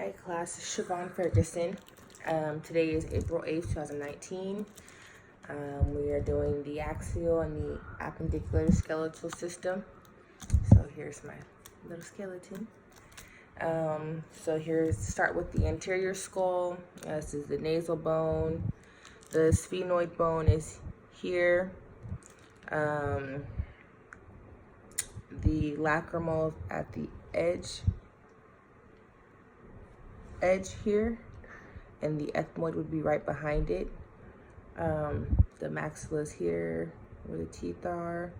Hi class, Siobhan Ferguson. Today is April 8th, 2019. We are doing the axial and the appendicular skeletal system. So here's my little skeleton. So here's start with the anterior skull. This is the nasal bone. The sphenoid bone is here. The lacrimal at the edge here, and the ethmoid would be right behind it. The maxilla is here where the teeth are.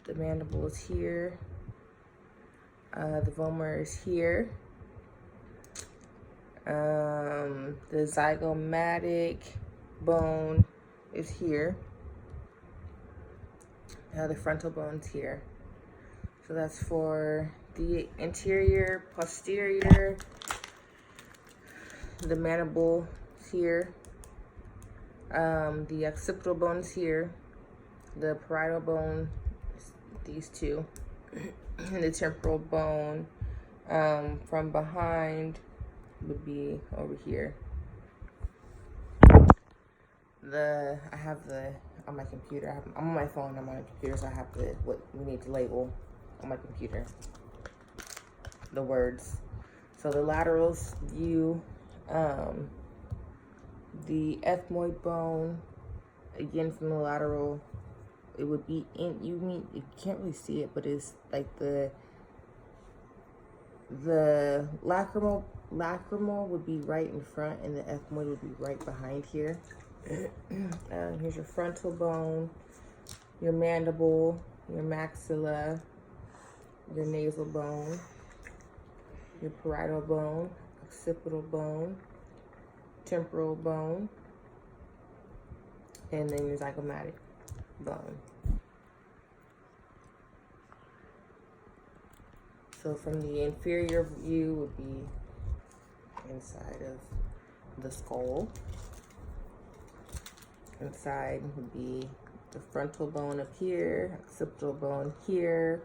The mandible is here. The vomer is here. The zygomatic bone is here. The frontal bone's here. So that's for the anterior, posterior. The mandible is here. The occipital bone is here. The parietal bone is these two. And the temporal bone from behind would be over here. I have the on my computer. I'm on my phone. I'm on my computer, so I have what we need to label on my computer. The words. So the laterals view the ethmoid bone. Again, from the lateral, it would be in. You can't really see it, but it's like the lacrimal would be right in front, and the ethmoid would be right behind here. Here's your frontal bone, your mandible, your maxilla, your nasal bone, your parietal bone, occipital bone, temporal bone, and then your zygomatic bone. So from the inferior view would be inside of the skull. Inside would be the frontal bone up here, occipital bone here,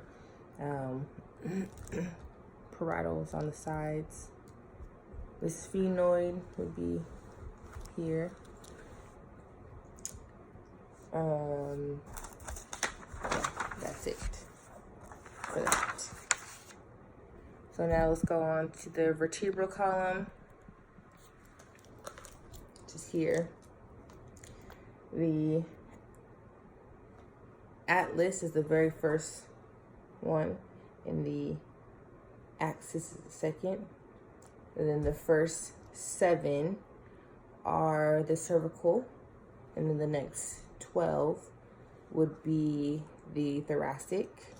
parietals on the sides. The sphenoid would be here. That's it for that. So now let's go on to the vertebral column, just here. The atlas is the very first one, and the axis is the second. And then the first 7 are the cervical, and then the next 12 would be the thoracic,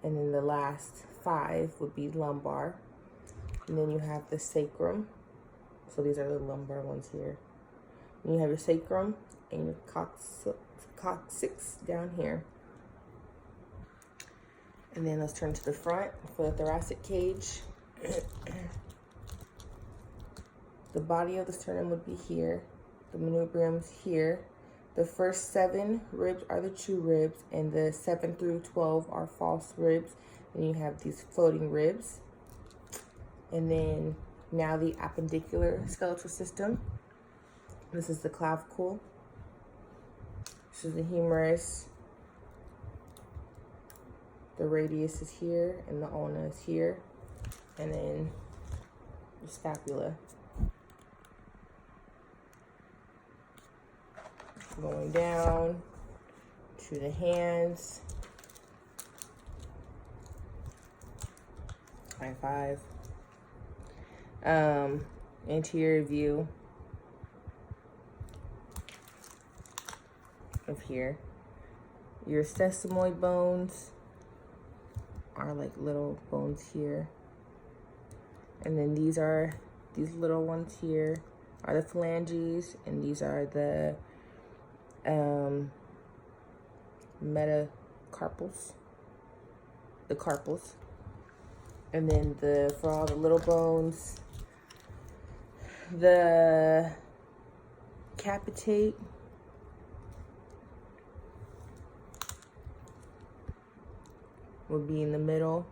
and then the last 5 would be lumbar. And then you have the sacrum. So these are the lumbar ones here. And you have your sacrum and your coccyx down here. And then let's turn to the front for the thoracic cage. The body of the sternum would be here. The manubrium's here. The first 7 ribs are the true ribs, and the 7 through 12 are false ribs. And you have these floating ribs. And then now the appendicular skeletal system. This is the clavicle. This is the humerus. The radius is here, and the ulna is here. And then the scapula. Going down to the hands. High five. Anterior view of here. Your sesamoid bones are like little bones here. And then these little ones here are the phalanges, and these are the metacarpals, the carpals. And then for all the little bones, the capitate, would be in the middle.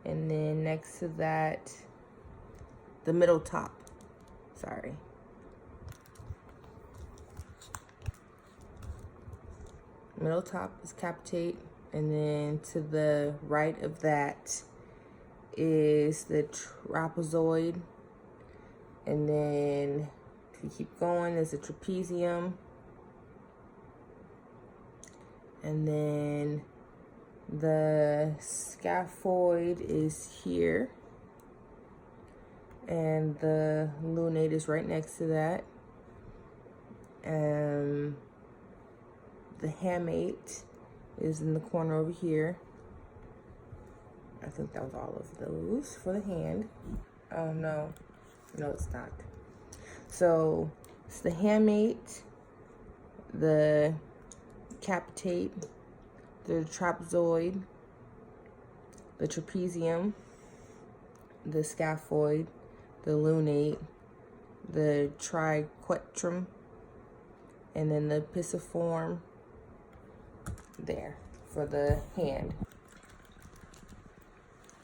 And then next to that the middle top. Sorry. Middle top is capitate, and then to the right of that is the trapezoid, and then if you keep going, there's a trapezium, and then the scaphoid is here, and the lunate is right next to that. The hamate is in the corner over here. I think that was all of those for the hand. Oh no, it's not. So it's the hamate, the capitate, the trapezoid, the trapezium, the scaphoid, the lunate, the triquetrum, and then the pisiform there for the hand.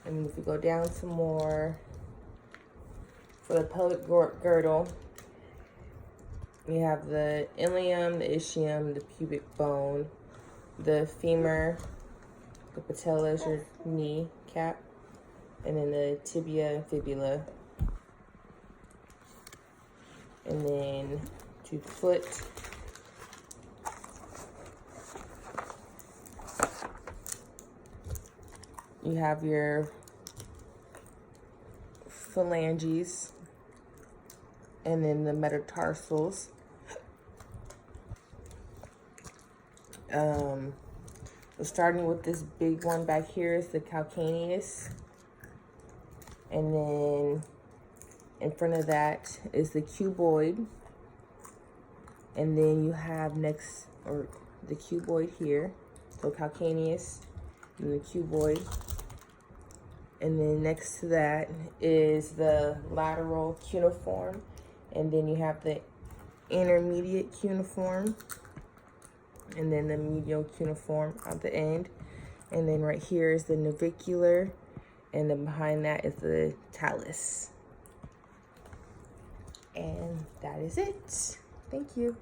And if we go down some more, for the pelvic girdle, we have the ilium, the ischium, the pubic bone, the femur, the patella is your knee cap, and then the tibia and fibula. And then to foot, you have your phalanges, and then the metatarsals. So starting with this big one back here is the calcaneus, and then in front of that is the cuboid, and then you have next, or the cuboid here, so calcaneus and the cuboid, and then next to that is the lateral cuneiform, and then you have the intermediate cuneiform, and then the medial cuneiform at the end, and then right here is the navicular, and then behind that is the talus. And that is it. Thank you.